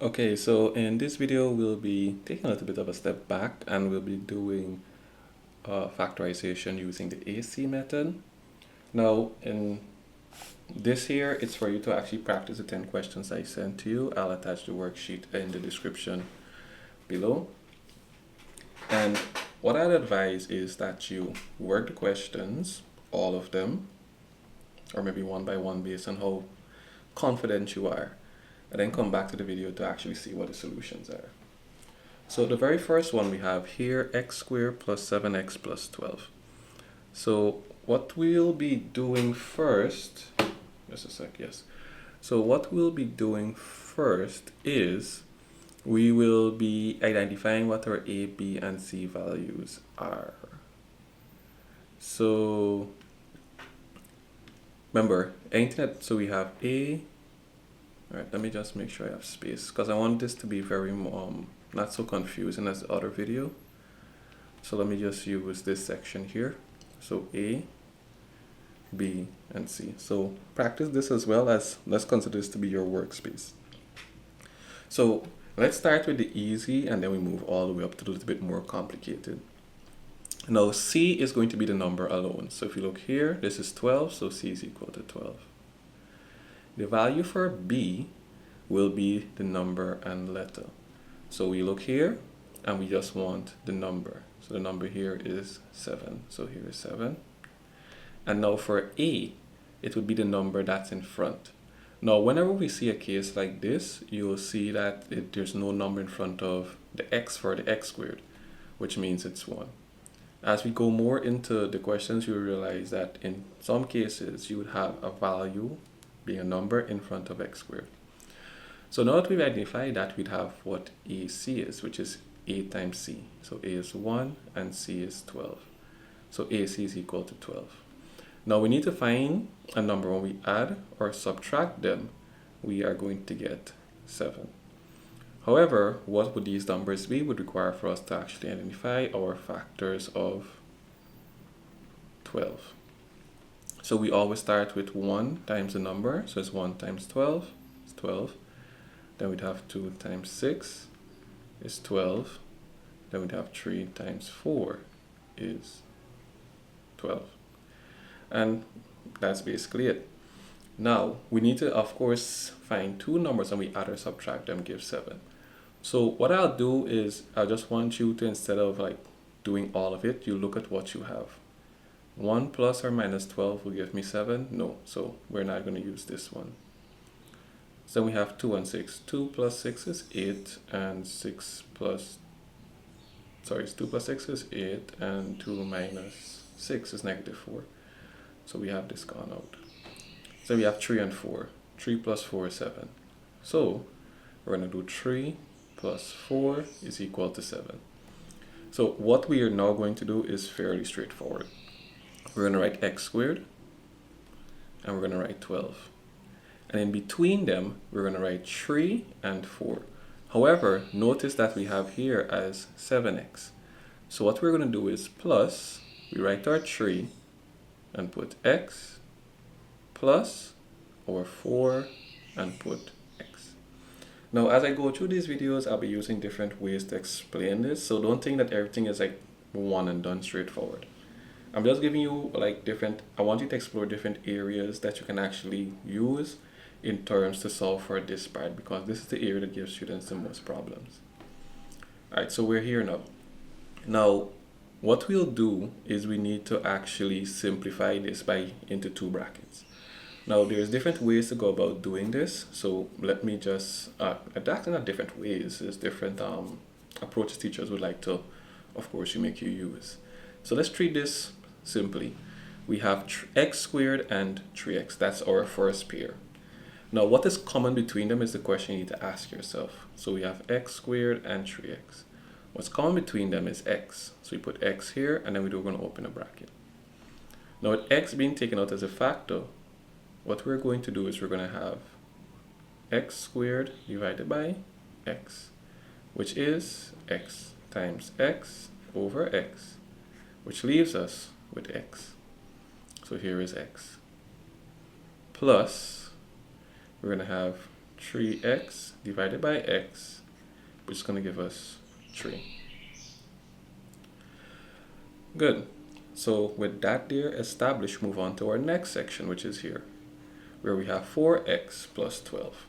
Okay, so in this video, we'll be taking a little bit of a step back and we'll be doing factorization using the AC method. Now, in this here, it's for you to actually practice the 10 questions I sent to you. I'll attach the worksheet in the description below. And what I'd advise is that you work the questions, all of them, or maybe one by one based on how confident you are, and then come back to the video to actually see what the solutions are. So the very first one we have here, x squared plus 7x plus 12. So what we'll be doing first, just a sec, yes. So what we'll be doing first is we will be identifying what our A, B, and C values are. So remember, anything that, so we have A, all right, let me just make sure I have space because I want this to be very not so confusing as the other video. So let me just use this section here. So A, B, and C. So practice this as well as, let's consider this to be your workspace. So let's start with the easy and then we move all the way up to the little bit more complicated. Now C is going to be the number alone. So if you look here, this is 12, so C is equal to 12. The value for B will be the number and letter. So we look here and we just want the number. So the number here is 7. So here is 7. And now for A, it would be the number that's in front. Now whenever we see a case like this, you will see that there's no number in front of the x for the x squared, which means it's 1. As we go more into the questions, you will realize that in some cases you would have a value being a number in front of x squared. So now that we've identified that, we'd have what AC is, which is A times C. So A is 1 and C is 12. So AC is equal to 12. Now we need to find a number. When we add or subtract them, we are going to get 7. However, what would these numbers be would require for us to actually identify our factors of 12. So we always start with 1 times the number, so it's 1 times 12, it's 12. Then we'd have 2 times 6 is 12. Then we'd have 3 times 4 is 12. And that's basically it. Now, we need to, of course, find two numbers and we add or subtract them, give 7. So what I'll do is, I just want you to, instead of like doing all of it, you look at what you have. 1 plus or minus 12 will give me 7? No, so we're not going to use this one. So we have 2 and 6. 2 plus 6 is 8, and 6 plus, sorry, 2 plus 6 is 8, and 2 minus 6 is negative 4. So we have this gone out. So we have 3 and 4. 3 plus 4 is 7. So we're going to do 3 plus 4 is equal to 7. So what we are now going to do is fairly straightforward. We're going to write x squared, and we're going to write 12. And in between them, we're going to write 3 and 4. However, notice that we have here as 7x. So what we're going to do is plus, we write our 3 and put x, plus our 4 and put x. Now, as I go through these videos, I'll be using different ways to explain this. So don't think that everything is like one and done straightforward. I'm just giving you like I want you to explore different areas that you can actually use in terms to solve for this part, because this is the area that gives students the most problems. All right, so we're here now. Now, what we'll do is we need to actually simplify this into two brackets. Now, there's different ways to go about doing this. So let me just, actually not different ways, there's different approaches teachers would like to, of course, make you use. So let's treat this simply. We have x squared and 3x. That's our first pair. Now, what is common between them is the question you need to ask yourself. So we have x squared and 3x. What's common between them is x. So we put x here, and then we're going to open a bracket. Now, with x being taken out as a factor, what we're going to do is we're going to have x squared divided by x, which is x times x over x, which leaves us with x. So here is x. Plus, we're going to have 3x divided by x, which is going to give us 3. Good. So with that there established, move on to our next section, which is here, where we have 4x plus 12.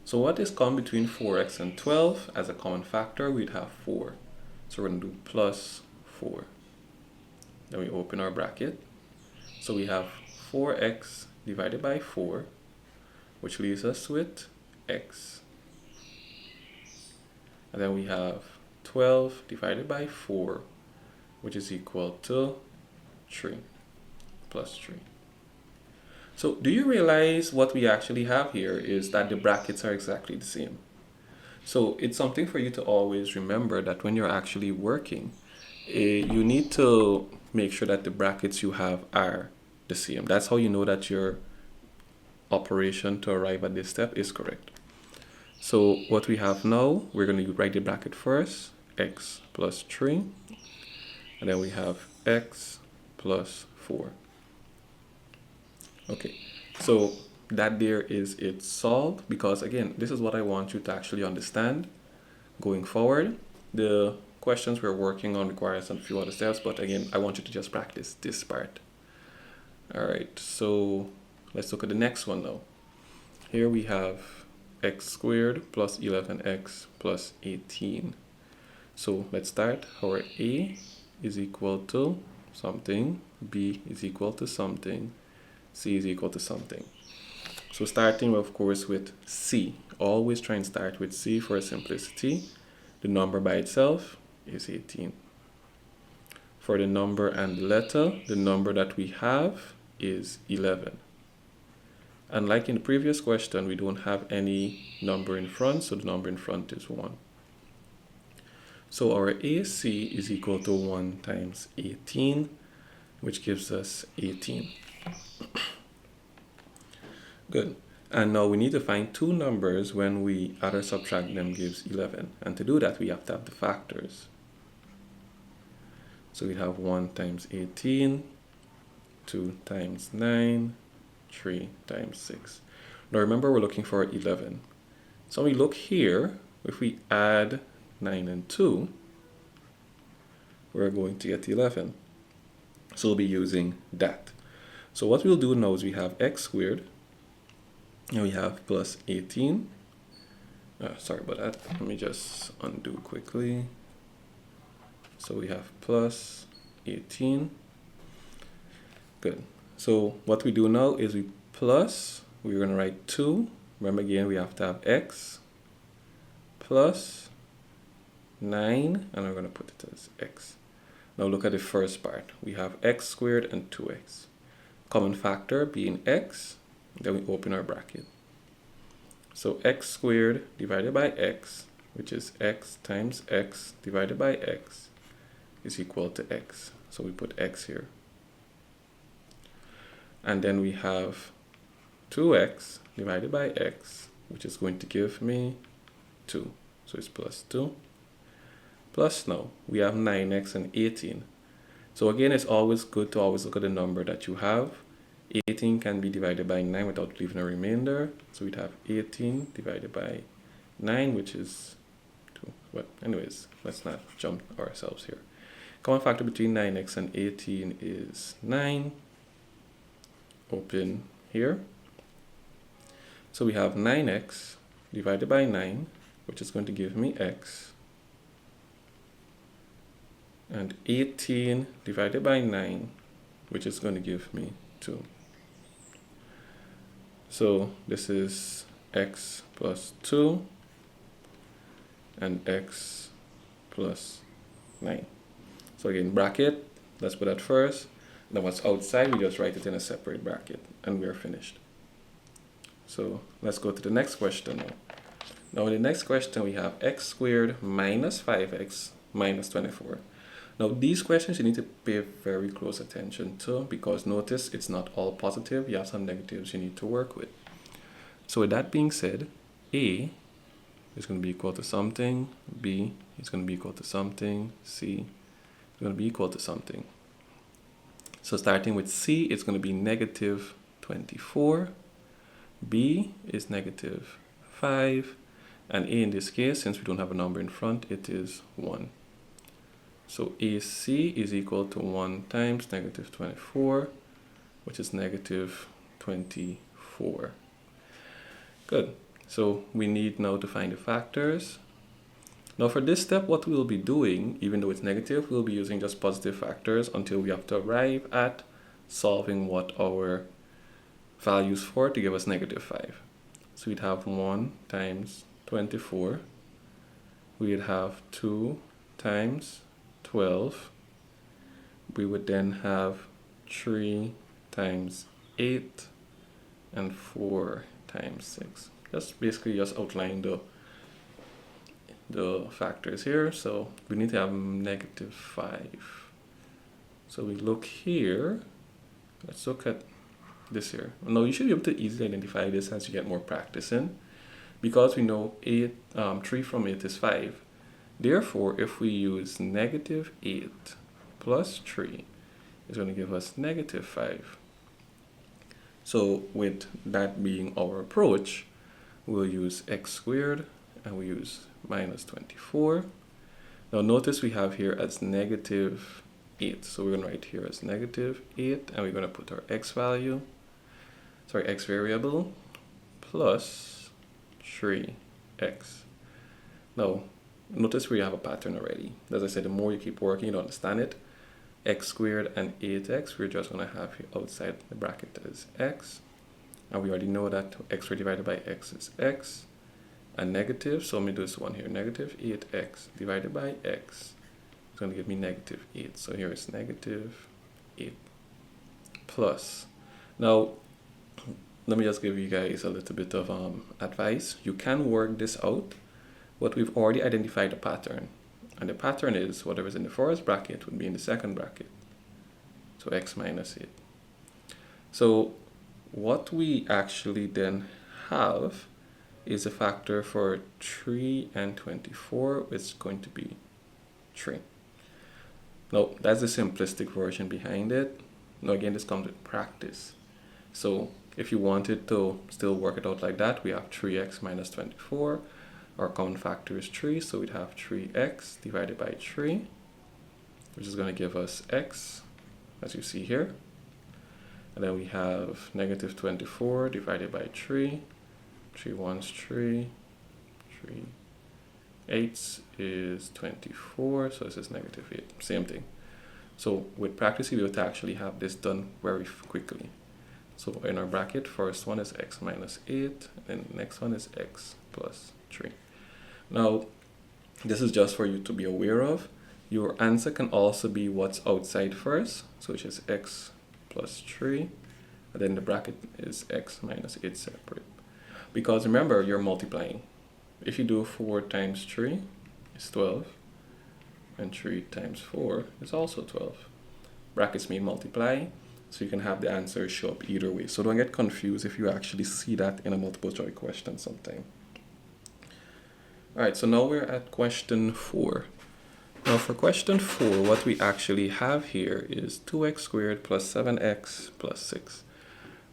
So what is common between 4x and 12? As a common factor, we'd have 4. So we're going to do plus 4. Then we open our bracket. So we have 4x divided by 4, which leaves us with x. And then we have 12 divided by 4, which is equal to 3, plus 3. So do you realize what we actually have here is that the brackets are exactly the same? So it's something for you to always remember that when you're actually working, you need to make sure that the brackets you have are the same. That's how you know that your operation to arrive at this step is correct. So what we have now, we're going to write the bracket first, x plus 3, and then we have x plus 4. Okay, so that there is it solved, because again, this is what I want you to actually understand going forward. The questions we're working on require some few other steps, but again, I want you to just practice this part. All right, so let's look at the next one now. Here we have x squared plus 11x plus 18. So let's start. Our a is equal to something, b is equal to something, c is equal to something. So starting of course with c, always try and start with c for simplicity. The number by itself is 18. For the number and the letter, the number that we have is 11. And like in the previous question, we don't have any number in front, so the number in front is 1. So our AC is equal to 1 times 18, which gives us 18. Good. And now we need to find two numbers when we add or subtract them gives 11. And to do that, we have to have the factors. So we have 1 times 18, 2 times 9, 3 times 6. Now remember, we're looking for 11. So we look here, if we add 9 and 2, we're going to get 11. So we'll be using that. So what we'll do now is we have x squared, and we have plus 18. Sorry about that. Let me just undo quickly. So we have plus 18. Good. So what we do now is we plus, we're going to write 2. Remember again, we have to have x plus 9, and we're going to put it as x. Now look at the first part. We have x squared and 2x. Common factor being x, then we open our bracket. So x squared divided by x, which is x times x divided by x, is equal to x. So we put x here. And then we have 2x divided by x, which is going to give me 2. So it's plus 2. Plus now, we have 9x and 18. So again, it's always good to always look at the number that you have. 18 can be divided by 9 without leaving a remainder. So we'd have 18 divided by 9, which is 2. Well, anyways, let's not jump ourselves here. Common factor between 9x and 18 is 9. Open here. So we have 9x divided by 9, which is going to give me x. And 18 divided by 9, which is going to give me 2. So this is x plus 2 and x plus 9. So again, bracket, let's put that first. Then what's outside, we just write it in a separate bracket, and we're finished. So let's go to the next question now. Now in the next question, we have x squared minus 5x minus 24. Now these questions you need to pay very close attention to, because notice it's not all positive. You have some negatives you need to work with. So with that being said, a is going to be equal to something, b is going to be equal to something, c is going to be equal to something. So starting with c, it's going to be negative 24, b is negative 5. And a in this case, since we don't have a number in front, it is 1. So AC is equal to 1 times negative 24, which is negative 24. Good. So we need now to find the factors. Now for this step, what we'll be doing, even though it's negative, we'll be using just positive factors until we have to arrive at solving what our values for to give us negative 5. So we'd have 1 times 24. We'd have 2 times 12. We would then have 3 times 8 and 4 times 6. Just basically just outline the factors here. So we need to have negative 5. So we look here. Let's look at this here. Now you should be able to easily identify this as you get more practice in, because we know 3 from 8 is 5. Therefore, if we use negative 8 plus 3, it's going to give us negative 5. So with that being our approach, we'll use x squared and we use minus 24. Now notice we have here as negative 8. So we're going to write here as negative 8 and we're going to put our x variable plus 3x. Now notice we have a pattern already. As I said, the more you keep working, you understand it. X squared and 8x, we're just going to have here outside the bracket as x. And we already know that x squared divided by x is x. And negative, so let me do this one here. Negative 8x divided by x is going to give me negative 8. So here is negative 8 plus. Now, let me just give you guys a little bit of advice. You can work this out, but we've already identified a pattern. And the pattern is whatever's in the first bracket would be in the second bracket. So x minus 8. So what we actually then have is a factor for 3 and 24, which is going to be 3. Now, that's the simplistic version behind it. Now, again, this comes with practice. So if you wanted to still work it out like that, we have 3x minus 24. Our common factor is 3, so we'd have 3x divided by 3, which is going to give us x, as you see here. And then we have negative 24 divided by 3. 3 ones 3, 3 eighths is 24, so this is negative 8. Same thing. So with practice, you'll be able to actually have this done very quickly. So in our bracket, first one is x minus 8, and the next one is x plus 3. Now, this is just for you to be aware of. Your answer can also be what's outside first, so which is x plus 3, and then the bracket is x minus 8 separate. Because remember, you're multiplying. If you do 4 times 3, it's 12, and 3 times 4 is also 12. Brackets mean multiply, so you can have the answer show up either way. So don't get confused if you actually see that in a multiple choice question sometime. Alright, so now we're at question 4. Now for question 4, what we actually have here is 2x squared plus 7x plus 6.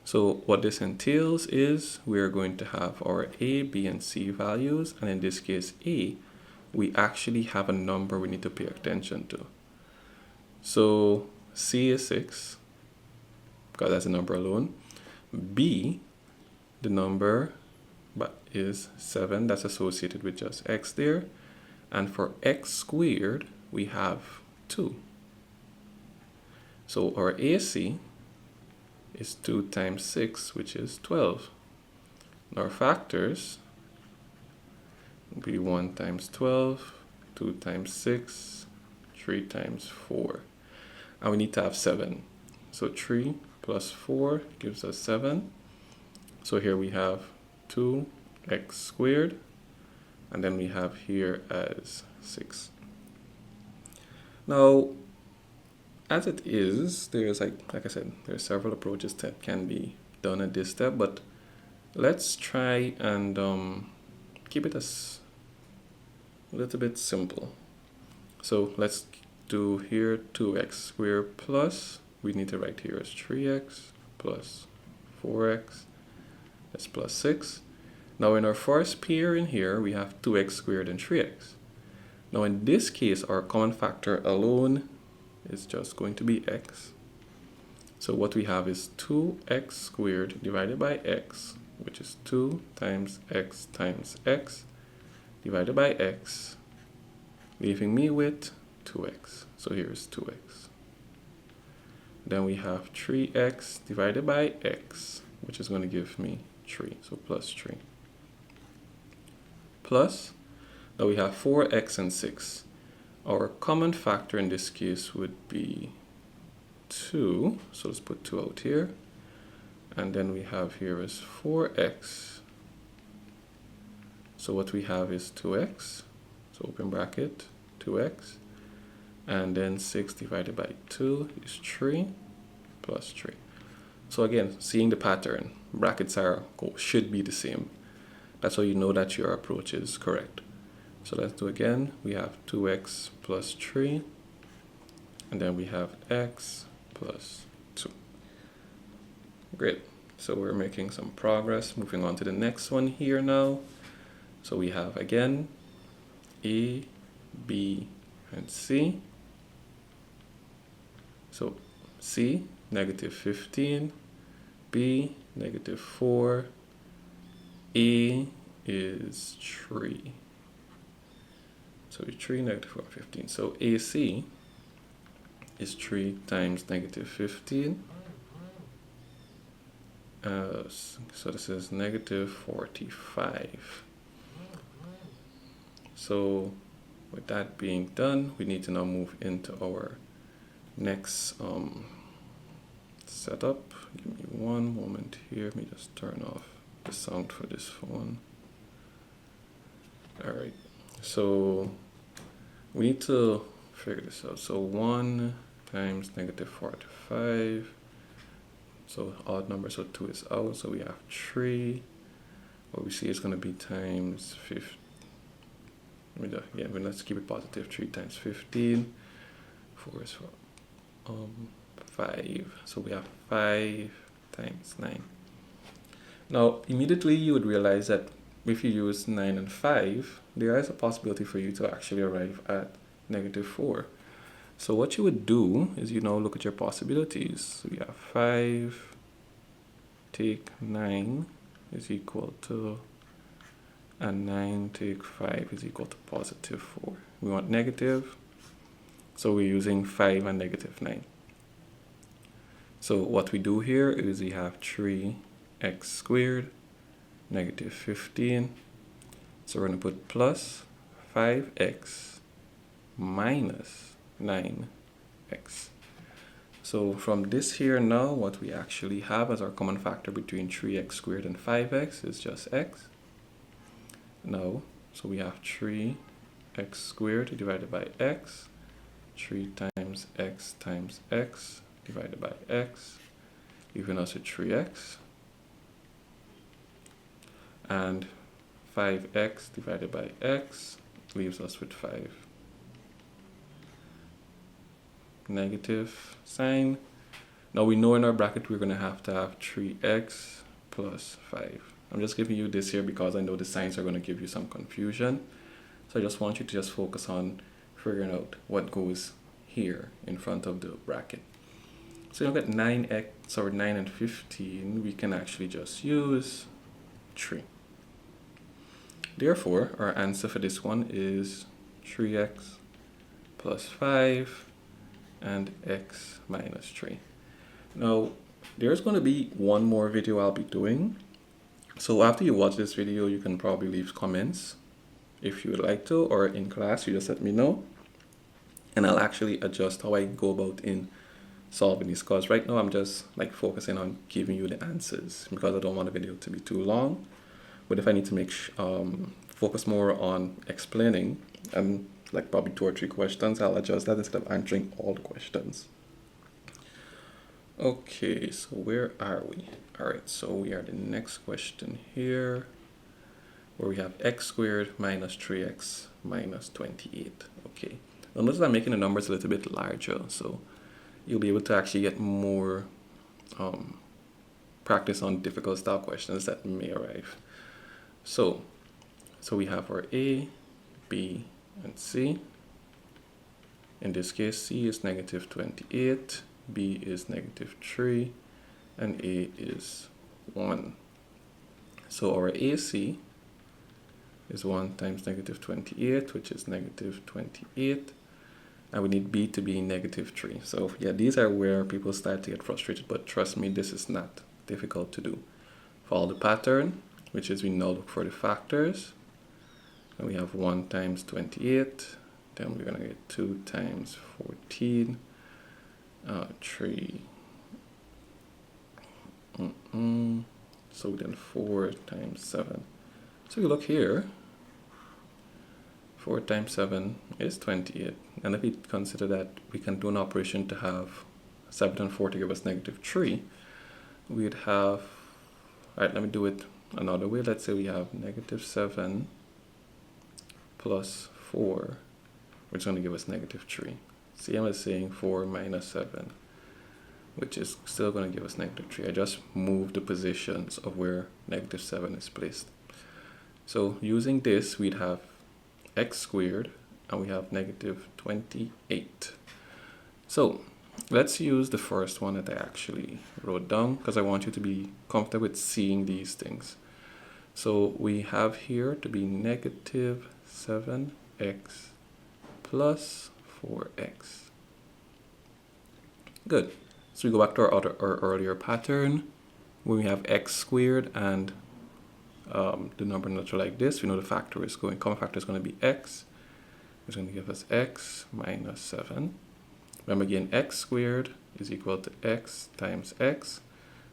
So what this entails is we're going to have our a, b, and c values, and in this case a, we actually have a number we need to pay attention to. So c is 6, because that's a number alone. B, the number is 7, that's associated with just x there. And for x squared, we have 2. So our AC is 2 times 6, which is 12. And our factors will be 1 times 12, 2 times 6, 3 times 4. And we need to have 7. So 3 plus 4 gives us 7. So here we have 2x squared, and then we have here as 6. Now, as it is, there's like I said, there are several approaches that can be done at this step, but let's try and keep it as a little bit simple. So let's do here 2x squared plus, we need to write here as 3x plus 4x, that's plus 6. Now in our first pair in here, we have 2x squared and 3x. Now in this case, our common factor alone is just going to be x. So what we have is 2x squared divided by x, which is 2 times x divided by x, leaving me with 2x. So here's 2x. Then we have 3x divided by x, which is going to give me 3, so plus 3. Plus, now we have 4x and 6. Our common factor in this case would be 2, so let's put 2 out here. And then we have here is 4x. So what we have is 2x, so open bracket, 2x. And then 6 divided by 2 is 3 plus 3. So again, seeing the pattern, brackets should be the same. That's how you know that your approach is correct. So let's do again. We have 2x plus 3. And then we have x plus 2. Great. So we're making some progress. Moving on to the next one here now. So we have again A, B, and C. So C, negative 15, B, negative 4, A is 3. So 3, negative 4, 15. So AC is 3 times negative 15. So this is negative 45. So with that being done, we need to now move into our next setup. Give me one moment here. Let me just turn off the sound for this phone. All right. So we need to figure this out. So 1 times negative 45. So odd number, so 2 is out. So we have 3. What we see is going to be times 50. Let's keep it positive. 3 times 15. 4 is 5. So we have 5 times 9. Now, immediately you would realize that if you use 9 and 5, there is a possibility for you to actually arrive at negative 4. So what you would do is you now look at your possibilities. So we have 5, take 9 is equal to, and 9 take 5 is equal to positive 4. We want negative, so we're using 5 and negative 9. So what we do here is we have 3x squared, negative 15. So we're going to put plus 5x minus 9x. So from this here now, what we actually have as our common factor between 3x squared and 5x is just x. Now, so we have 3x squared divided by x, 3 times x divided by x, leaving us with 3x, and 5x divided by x leaves us with 5. Negative sign. Now we know in our bracket we're going to have 3x plus 5. I'm just giving you this here because I know the signs are going to give you some confusion. So I just want you to just focus on figuring out what goes here in front of the bracket. So you get 9 and 15, we can actually just use 3. Therefore, our answer for this one is 3x plus 5 and x minus 3. Now, there's going to be one more video I'll be doing. So after you watch this video, you can probably leave comments if you would like to, or in class, you just let me know. And I'll actually adjust how I go about in solving these, because right now I'm just like focusing on giving you the answers because I don't want the video to be too long. But if I need to make focus more on explaining and like probably 2 or 3 questions, I'll adjust that instead of answering all the questions. Okay, so where are we? All right, so we are the next question here, where we have x squared minus 3x minus 28. Okay, now notice I'm making the numbers a little bit larger, so you'll be able to actually get more practice on difficult style questions that may arrive. So we have our A, B, and C. In this case, C is negative 28, B is negative 3, and A is 1. So our AC is 1 times negative 28, which is negative 28. And we need B to be negative 3. So yeah, these are where people start to get frustrated, but trust me, this is not difficult to do. Follow the pattern, which is we now look for the factors. And we have 1 times 28, then we're going to get 2 times 14, 3. So then 4 times 7. So you look here, 4 times 7 is 28. And if we consider that we can do an operation to have 7 and 4 to give us negative 3, we'd have, alright, let me do it another way. Let's say we have negative 7 plus 4, which is going to give us negative 3. Same as saying 4 minus 7, which is still going to give us negative 3. I just moved the positions of where negative 7 is placed. So using this, we'd have x squared, and we have negative 28. So let's use the first one that I actually wrote down, because I want you to be comfortable with seeing these things. So we have here to be negative 7x plus 4x. Good. So we go back to our earlier pattern, when we have x squared and the number natural like this. We know the factor is common factor is going to be x. It's going to give us x minus 7. Remember again, x squared is equal to x times x.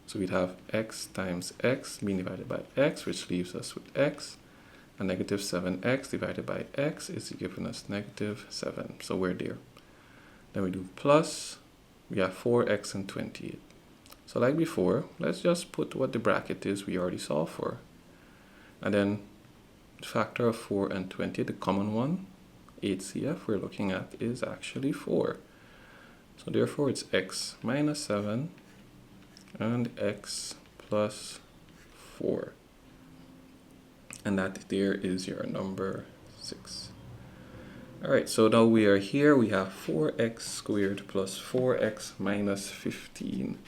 So we'd have x times x being divided by x, which leaves us with x. And negative 7x divided by x is giving us negative 7. So we're there. Then we do plus, we have 4x and 28. So like before, let's just put what the bracket is we already solved for. And then the factor of 4 and 20, the common one, HCF we're looking at is actually 4. So therefore it's x minus 7 and x plus 4. And that there is your number 6. Alright, so now we are here, we have 4x squared plus 4x minus 15.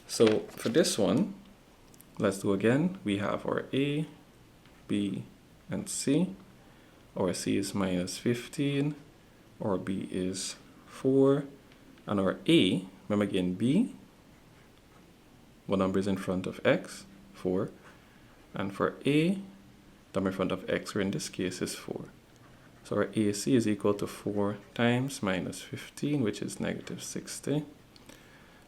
So for this one, let's do again. We have our A, B, and C. Our C is minus 15, our B is 4, and our A, remember again, B, what number is in front of x? 4. And for A, number in front of x, or in this case, is 4. So our AC is equal to 4 times minus 15, which is negative 60.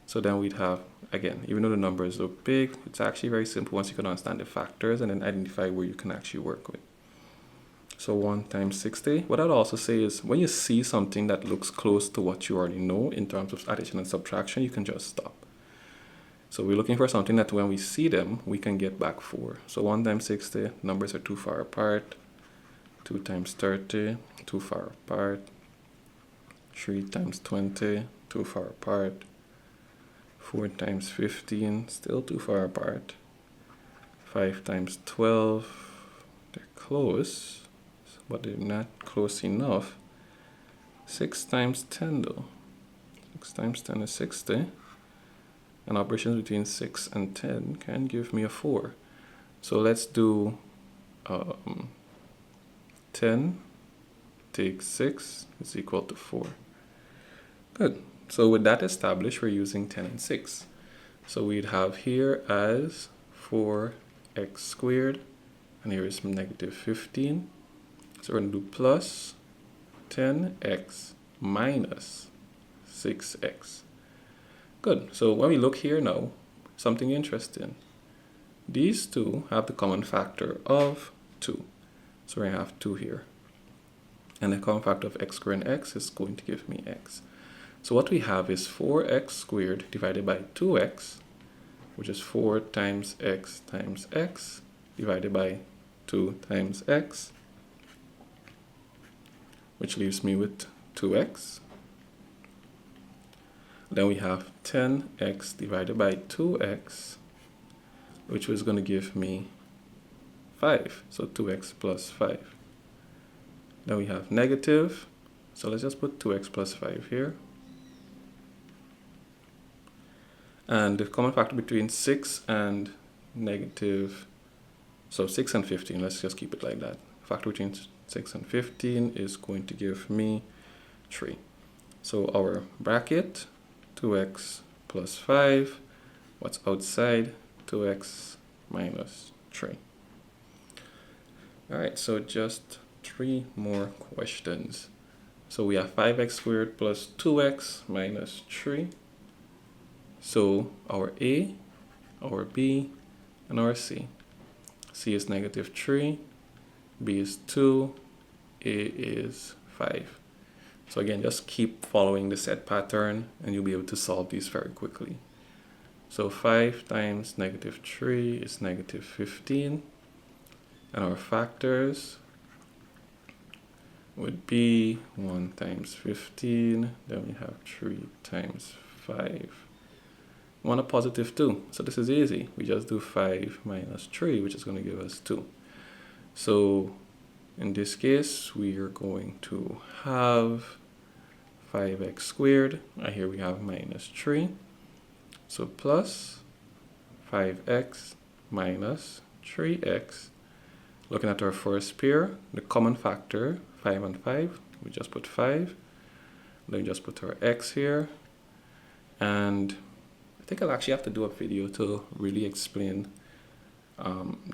So then we'd have, again, even though the numbers look big, it's actually very simple once you can understand the factors and then identify where you can actually work with. So 1 times 60. What I'd also say is when you see something that looks close to what you already know in terms of addition and subtraction, you can just stop. So we're looking for something that when we see them, we can get back 4. So 1 times 60, numbers are too far apart. 2 times 30, too far apart. 3 times 20, too far apart. 4 times 15, still too far apart. 5 times 12, they're close, but they're not close enough. 6 times 10 though. 6 times 10 is 60. And operations between 6 and 10 can give me a 4. So let's do 10 take 6 is equal to 4. Good. So with that established, we're using 10 and 6. So we'd have here as 4x squared, and here is negative 15. So we're going to do plus 10x minus 6x. Good. So when we look here now, something interesting. These two have the common factor of 2. So we're going to have 2 here. And the common factor of x squared and x is going to give me x. So what we have is 4x squared divided by 2x, which is 4 times x divided by 2 times x, which leaves me with 2x. Then we have 10x divided by 2x, which was going to give me 5. So 2x plus 5. Then we have negative. So let's just put 2x plus 5 here. And the common factor between 6 and negative, so 6 and 15, let's just keep it like that. Factor between 6 and 15 is going to give me 3. So our bracket, 2x plus 5, what's outside? 2x minus 3. All right, so just 3 more questions. So we have 5x squared plus 2x minus 3. So our A, our B, and our C. C is negative 3, B is 2, A is 5. So again, just keep following the set pattern and you'll be able to solve these very quickly. So 5 times negative 3 is negative 15. And our factors would be 1 times 15, then we have 3 times 5. We want a positive 2, so this is easy. We just do 5 minus 3, which is going to give us 2. So in this case, we are going to have 5x squared, and here we have minus 3. So plus 5x minus 3x. Looking at our first pair, the common factor, 5 and 5, we just put 5. Then we just put our x here. And I think I'll actually have to do a video to really explain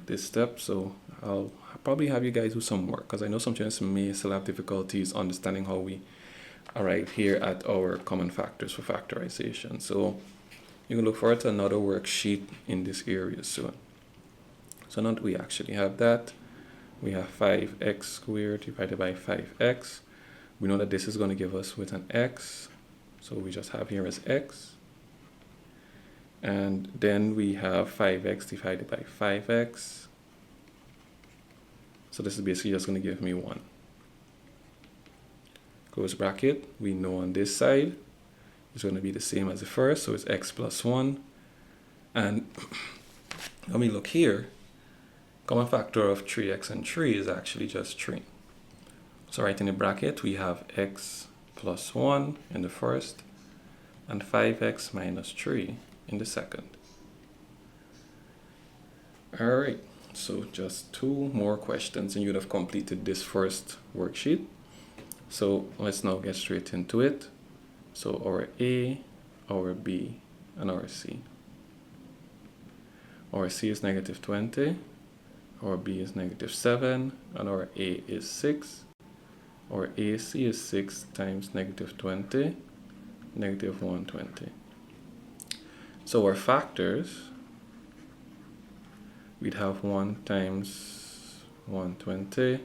this step. So I'll probably have you guys do some work, because I know some students may still have difficulties understanding how we arrive here at our common factors for factorization. So you can look forward to another worksheet in this area soon. So now that we actually have that, we have 5x squared divided by 5x. We know that this is going to give us with an x. So we just have here as x. And then we have 5x divided by 5x. So this is basically just going to give me 1. Close bracket. We know on this side it's going to be the same as the first. So it's x plus 1. And let me look here. Common factor of 3x and 3 is actually just 3. So right in the bracket, we have x plus 1 in the first and 5x minus 3 in the second. All right, so just 2 more questions and you'd have completed this first worksheet. So let's now get straight into it. So our A, our B, and our C. Our C is negative 20. Our B is negative 7, and our A is 6. Our AC is 6 times negative 20, negative 120. So our factors, we'd have 1 times 120,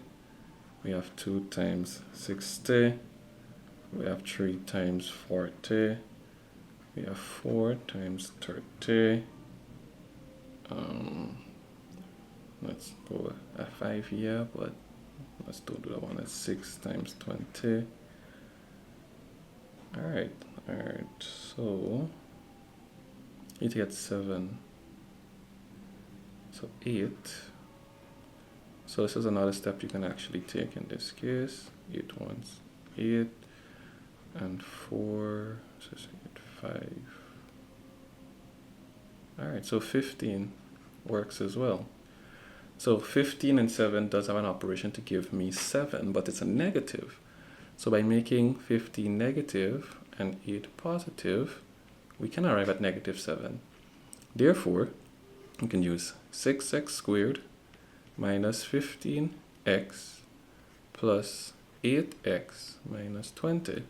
we have 2 times 60, we have 3 times 40, we have 4 times 30, let's go a 5 here, but let's do the one at 6 times 20. Alright, so 8 gets 7, so 8. So this is another step you can actually take in this case. 8 ones 8, and 4, so 8, 5. Alright, so 15 works as well. So 15 and 7 does have an operation to give me 7, but it's a negative. So by making 15 negative and 8 positive, we can arrive at negative 7. Therefore, we can use 6x squared minus 15x plus 8x minus 20.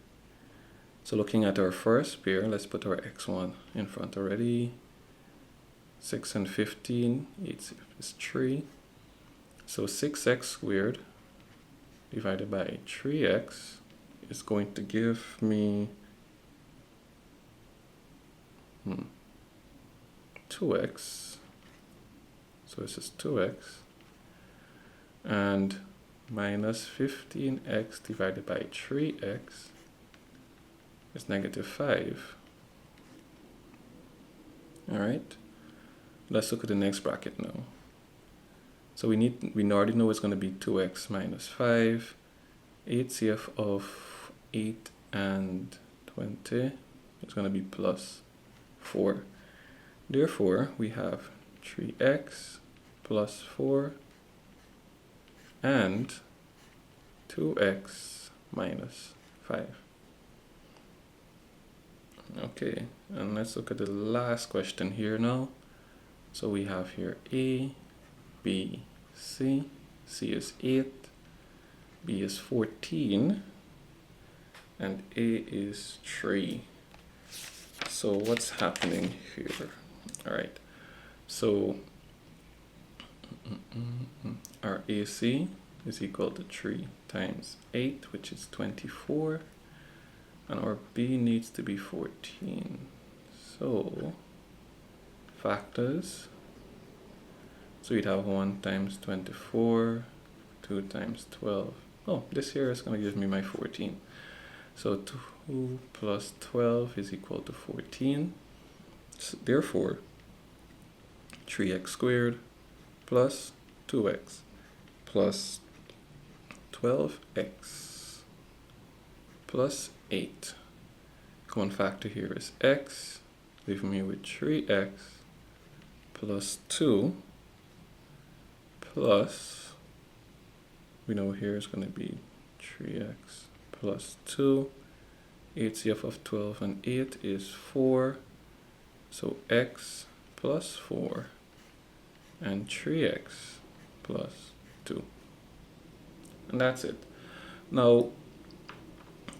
So looking at our first pair, let's put our x1 in front already. 6 and 15, 8 is 3. So 6x squared divided by 3x is going to give me 2x. So this is 2x. And minus 15x divided by 3x is negative 5. All right. Let's look at the next bracket now. So we already know it's going to be 2x minus 5. 8CF of 8 and 20 is going to be plus 4. Therefore, we have 3x plus 4 and 2x minus 5. Okay, and let's look at the last question here now. So we have here A, B, C. C is 8, B is 14, and A is 3. So what's happening here? All right, so our AC is equal to 3 times 8, which is 24, and our B needs to be 14. So factors, so we'd have 1 times 24, 2 times 12. Oh, this here is going to give me my 14. So 2 plus 12 is equal to 14. So therefore, 3x squared plus 2x plus 12x plus 8. Common factor here is x, leaving me with 3x plus 2 plus, we know here is going to be 3x plus 2. 8CF of 12 and 8 is 4. So x plus 4 and 3x plus 2. And that's it. Now,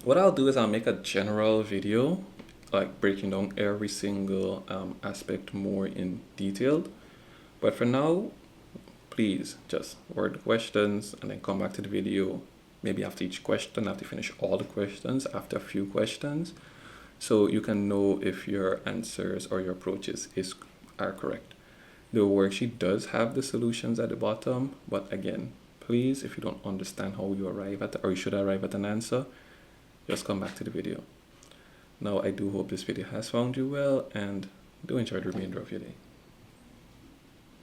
what I'll do is I'll make a general video, like breaking down every single aspect more in detail. But for now, please just word the questions and then come back to the video. Maybe after each question, after you finish all the questions, after a few questions, so you can know if your answers or your approaches are correct. The worksheet does have the solutions at the bottom, but again, please, if you don't understand how you arrive at, or you should arrive at an answer, just come back to the video. Now, I do hope this video has found you well, and do enjoy the remainder of your day.